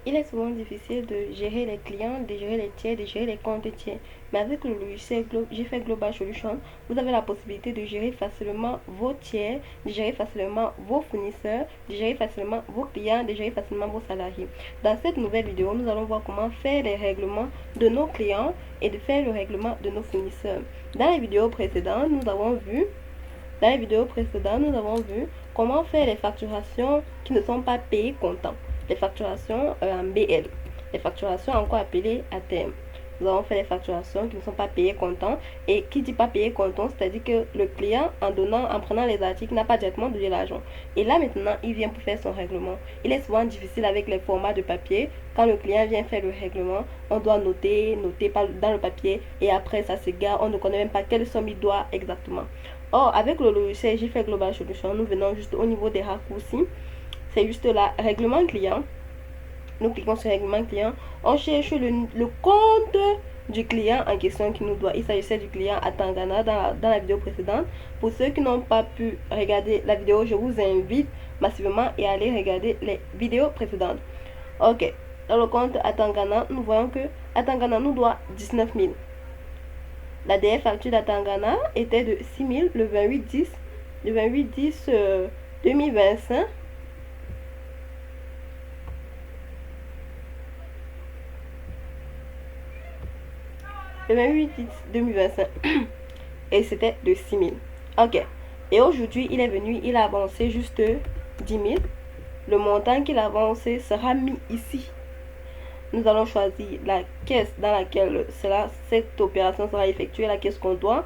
Il est souvent difficile de gérer les clients, de gérer les tiers, de gérer les comptes tiers. Mais avec le logiciel GFX Global Solution, vous avez la possibilité de gérer facilement vos tiers, de gérer facilement vos fournisseurs, de gérer facilement vos clients, de gérer facilement vos salariés. Dans cette nouvelle vidéo, nous allons voir comment faire les règlements de nos clients et de faire le règlement de nos fournisseurs. Dans les vidéos précédentes, nous avons vu comment faire les facturations qui ne sont pas payées comptant. Les facturations en BL, les facturations encore appelées à terme. Nous avons fait les facturations qui ne sont pas payées comptant. Et qui dit pas payé comptant, c'est-à-dire que le client, en prenant les articles, n'a pas directement donné l'argent. Et là maintenant, il vient pour faire son règlement. Il est souvent difficile avec les formats de papier. Quand le client vient faire le règlement, on doit noter dans le papier. Et après, ça s'égare. On ne connaît même pas quelle somme il doit exactement. Or, avec le logiciel GFX Global Solution, nous venons juste au niveau des raccourcis. C'est juste là, règlement client. Nous cliquons sur règlement client. On cherche le compte du client en question qui nous doit. Il s'agissait du client à Tangana dans la vidéo précédente. Pour ceux qui n'ont pas pu regarder la vidéo, je vous invite massivement à aller regarder les vidéos précédentes. Ok. Dans le compte à Tangana, nous voyons que à Tangana nous doit 19 000. La dernière facture d'Atangana était de 6 000 le 28-10 2025. Le 28-10 2025. Et c'était de 6 000. Ok. Et aujourd'hui, il est venu, il a avancé juste 10 000. Le montant qu'il a avancé sera mis ici. Nous allons choisir la caisse dans laquelle cette opération sera effectuée, la caisse comptoir.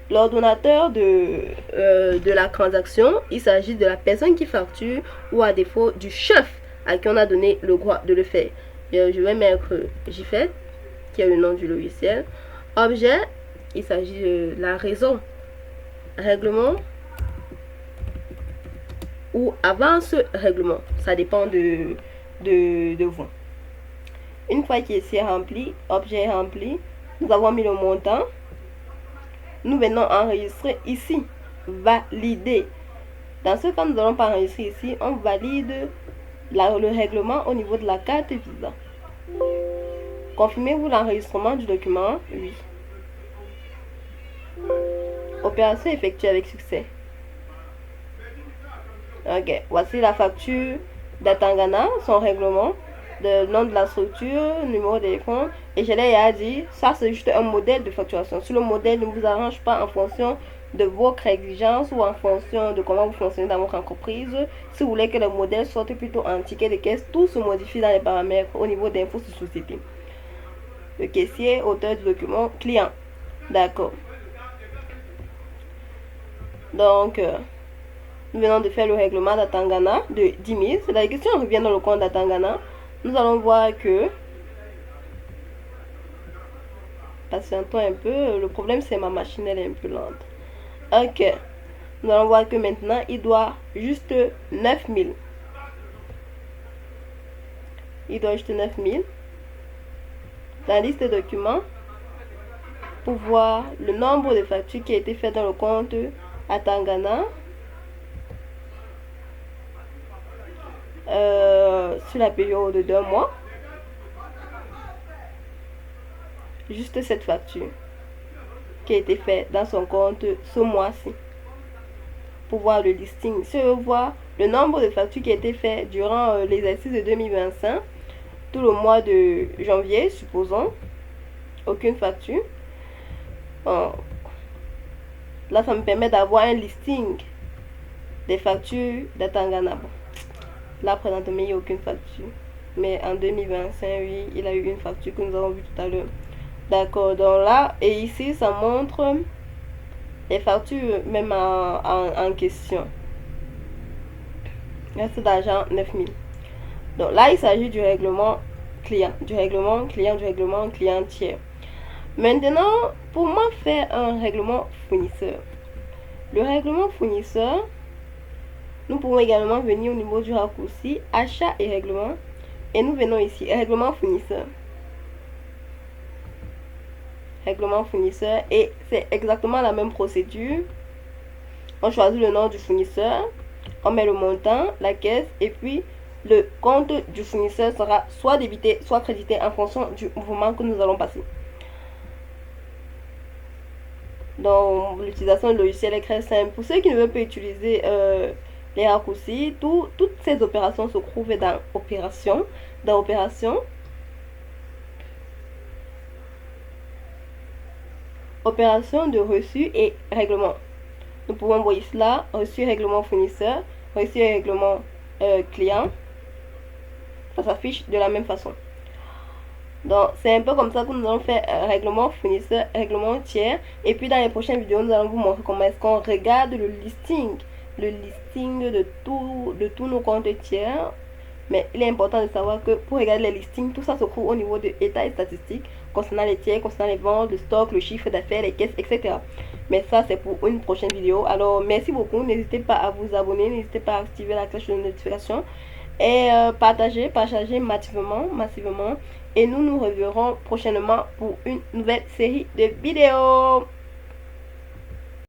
L'ordonnateur de la transaction, il s'agit de la personne qui facture ou à défaut du chef à qui on a donné le droit de le faire. Je vais mettre JFET, qui est le nom du logiciel. Objet, il s'agit de la raison. Règlement ou avance règlement. Ça dépend de vous. Une fois qu'ici est rempli, objet est rempli, nous avons mis le montant. Nous venons enregistrer ici, valider. Dans ce cas, nous n'allons pas enregistrer ici, on valide le règlement au niveau de la carte Visa. Confirmez-vous l'enregistrement du document? Oui. Opération effectuée avec succès. Ok, voici la facture d'Atangana, son règlement. Le nom de la structure, numéro de téléphone, et je l'ai dit, ça c'est juste un modèle de facturation. Si le modèle ne vous arrange pas en fonction de votre exigence ou en fonction de comment vous fonctionnez dans votre entreprise, si vous voulez que le modèle sorte plutôt en ticket de caisse, tout se modifie dans les paramètres au niveau d'infos sur société. Le caissier, auteur du document, client. D'accord. Donc, nous venons de faire le règlement d'Atangana de 10 000. C'est-à-dire que si on revient dans le compte d'Atangana, nous allons voir que, patientons un peu, le problème c'est ma machine, elle est un peu lente. Ok, nous allons voir que maintenant il doit juste 9 000. Il doit juste 9 000. Dans la liste de documents, pour voir le nombre de factures qui a été fait dans le compte Atangana. Sur la période de 2 mois, juste cette facture qui a été faite dans son compte ce mois-ci. Pour voir le listing, si on voit le nombre de factures qui a été fait durant l'exercice de 2025, tout le mois de janvier, supposons, aucune facture. Là, ça me permet d'avoir un listing des factures d'Atangana. Là, présentement, il n'y a aucune facture. Mais en 2025, oui, il a eu une facture que nous avons vue tout à l'heure. D'accord, donc là, et ici, ça montre les factures même en question. Reste d'argent, 9 000. Donc là, il s'agit du règlement client. Du règlement client tiers. Maintenant, pour moi, faire un règlement fournisseur. Le règlement fournisseur, nous pouvons également venir au niveau du raccourci achat et règlement. Et nous venons ici, règlement fournisseur. Règlement fournisseur. Et c'est exactement la même procédure. On choisit le nom du fournisseur. On met le montant, la caisse. Et puis, le compte du fournisseur sera soit débité, soit crédité en fonction du mouvement que nous allons passer. Donc, l'utilisation du logiciel est très simple. Pour ceux qui ne veulent pas utiliser les raccourcis, toutes ces opérations se trouvent dans Opération. Dans Opération, Opération de reçu et règlement. Nous pouvons voir cela, reçu règlement fournisseur, reçu règlement client. Ça s'affiche de la même façon. Donc, c'est un peu comme ça que nous allons faire règlement fournisseur, règlement tiers. Et puis, dans les prochaines vidéos, nous allons vous montrer comment est-ce qu'on regarde le listing de tous nos comptes tiers. Mais il est important de savoir que pour regarder les listings, tout ça se trouve au niveau de état et statistiques concernant les tiers, concernant les ventes, le stock, le chiffre d'affaires, les caisses, etc. Mais ça, c'est pour une prochaine vidéo. Alors, merci beaucoup. N'hésitez pas à vous abonner, n'hésitez pas à activer la cloche de notification et partagez massivement. Et nous nous reverrons prochainement pour une nouvelle série de vidéos.